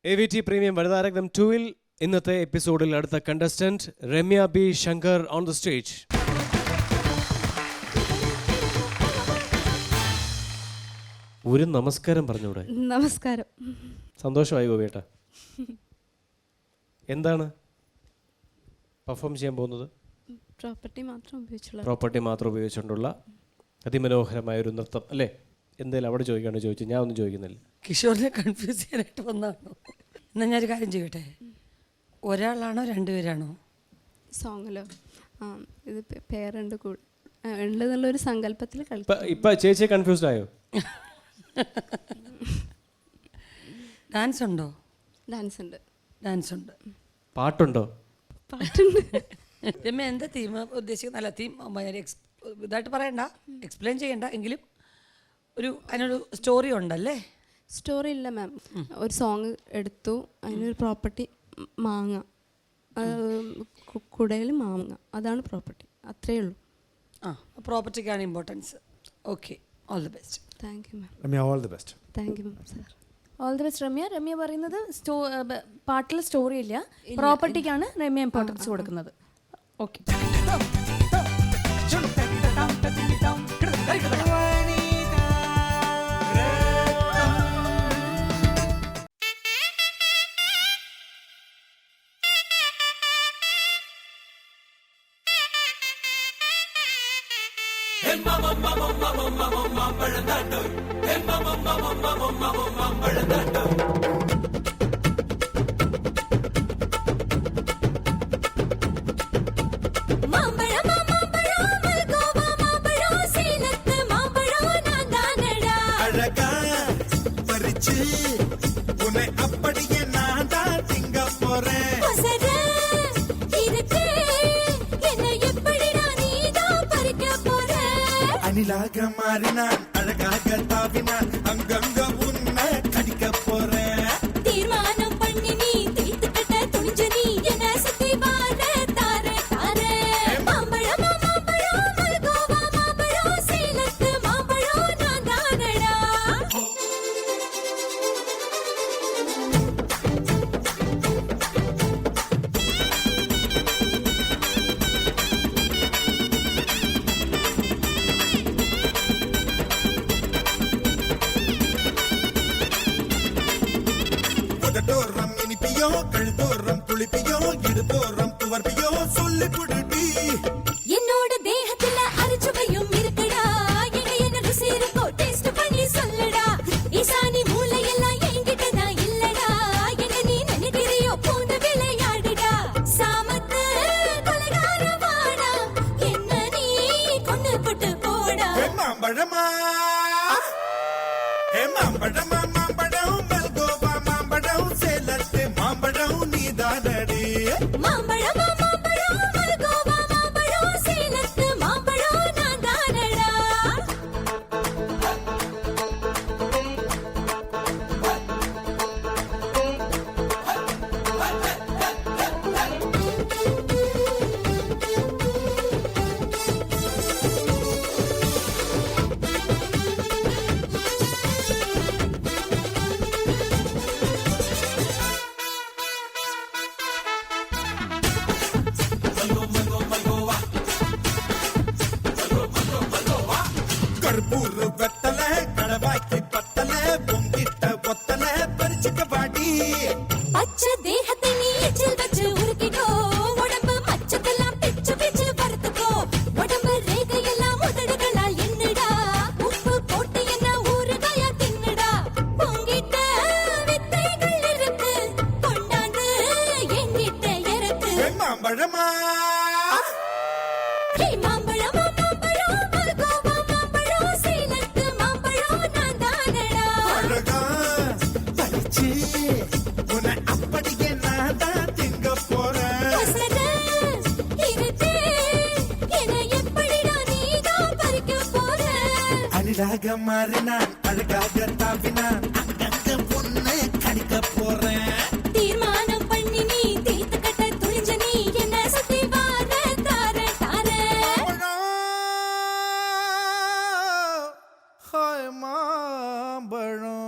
AVT premium വനിതാരത്നം 2-ൽ ഇന്നത്തെ എപ്പിസോഡിൽ അടുത്ത contestant Ramya B Shankar on the stage. ഒരു നമസ്കാരം പറഞ്ഞൂടെ? നമസ്കാരം. സന്തോഷമായി ഗോപിയേട്ടാ. എന്താണ് പെർഫോം ചെയ്യാൻ പോകുന്നത്? പ്രോപ്പർട്ടി മാത്രം ഉപയോഗിച്ചുകൊണ്ടുള്ള അതിമനോഹരമായ ഒരു നൃത്തം അല്ലേ? എന്തായാലും അവിടെ ചോദിക്കാണ്ട് ചോദിച്ചു, ഞാൻ ഒന്നും ചോദിക്കുന്നില്ല. കിഷോറിനെ കൺഫ്യൂസ് ചെയ്യാനായിട്ട് വന്നാണോ? എന്നാൽ ഞാനൊരു കാര്യം ചെയ്യട്ടെ, ഒരാളാണോ രണ്ടുപേരാണോ സോങ്ങിലോ? ഇത് പേരുണ്ട് ഉണ്ടെന്നുള്ളൊരു സങ്കല്പത്തിൽ ഇപ്പൊ ചേച്ചി കൺഫ്യൂസ്ഡ് ആയോ? ഡാൻസ് ഉണ്ടോ? ഡാൻസ് ഉണ്ട്. ഡാൻസ് ഉണ്ട്. പാട്ടുണ്ടോ? പാട്ടുണ്ട്. രമ്യ എന്താ തീം ഉദ്ദേശിക്കുന്നത്? അല്ല, തീം ഇതായിട്ട് പറയണ്ട, എക്സ്പ്ലെയിൻ ചെയ്യണ്ട, എങ്കിലും അതിനൊരു സ്റ്റോറി ഉണ്ടല്ലേ? സ്റ്റോറി ഇല്ല മാം. ഒരു സോങ് എടുത്തു, അതിനൊരു പ്രോപ്പർട്ടി മാങ്ങ, കുടയിൽ മാങ്ങ, അതാണ് പ്രോപ്പർട്ടി. അത്രയേ ഉള്ളൂ. പ്രോപ്പർട്ടിക്കാണ് importance. Okay, all the best. Thank you ma'am. Ramya, all the best. Thank you ma'am sir. All the best Ramya. Ramya പറയുന്നത് പാട്ടിൽ സ്റ്റോറി ഇല്ല, പ്രോപ്പർട്ടിക്കാണ് രമ്യ ഇമ്പോർട്ടൻസ് കൊടുക്കുന്നത്. ഓക്കെ. அணிலாக மாறினான், அழகாக தாவினான், அங்கங்க உன்னை கடிக்க போறேன். தீர்மானம் பண்ணி நீ தீர்த்துக்கிட்ட துணிஞ்ச நீ என்ன சுத்தி வாழ தாரே தாரே. மாம்பழம் மாம்பழம் மல்கோவா மாம்பழம் சேலத்து மாம்பழம் நான் தானடா. உதட்டோரம் இனிப்பியோ, கழுத்தோரம் குளிப்பியோ, இடுப்போரம் துவர்ப்பியோ சொல்லி புடுடி. என்னோட தேகத்துல அரிச்சுவையும் இருக்குடா, என்ன ருசி இருக்கோ டேஸ்ட் பண்ணி சொல்லடா. ஈசானி மூளையெல்லாம் என்கிட்ட தான் இல்லடா, என்ன நீ நினைக்கிறியோ பூந்து விளையாடுடா. சாமத்து கொலைகார வாடா, என்ன நீ கொண்டு போட்டு போடா. மாம்பழமா மாம்பழமா மாம்பழம் மல்கோவா மாம்பழம் சேலத்து மாம்பழம் நீதானடி. மாம்பழம் மாம்பழம் மல்கோவா மாம்பழம் சேலத்து மாம்பழம் நான் தானடா. கற்பூர் வெத்தல கடவாய்க்கு பத்தல பொங்கிட்ட ஒத்தல பறிச்சுக்க பாடி. பச்சை தேகத்தை நீ எச்சில் வச்சு உருக்கிக்கோ, உடம்பு மச்சத்தெல்லாம் பிச்சு பிச்சு வறுத்துக்கோ. உடம்பு ரேகையெல்லாம் உதடுகளா என்னடா, உப்பு போட்டு என்ன ஊறுகாயா தின்னுடா. உங்கிட்ட வித்தைகள் இருக்கு, கொண்டாந்து என்கிட்ட இறக்கு. மாம்பழமா மாம்பழம் மாம்பழம் மல்கோவா மாம்பழம் சேலத்து மாம்பழம் நான் தானடா. அழகா பறிச்சு உன்னை அப்படியே நான் தான் திங்க போறேன். ஒசர இருக்கு, என்னை எப்படிடா நீதான் பறிக்க போற. அணிலாக மாறினான், அழகாக தாவினான், அங்கங்க உன்னை கடிக்க போறேன். தீர்மானம் பண்ணி நீ தீர்த்துக்கிட்ட துணிஞ்ச நீ என்ன சுத்தி வாழ தாரே தாரே. மாம்பழம்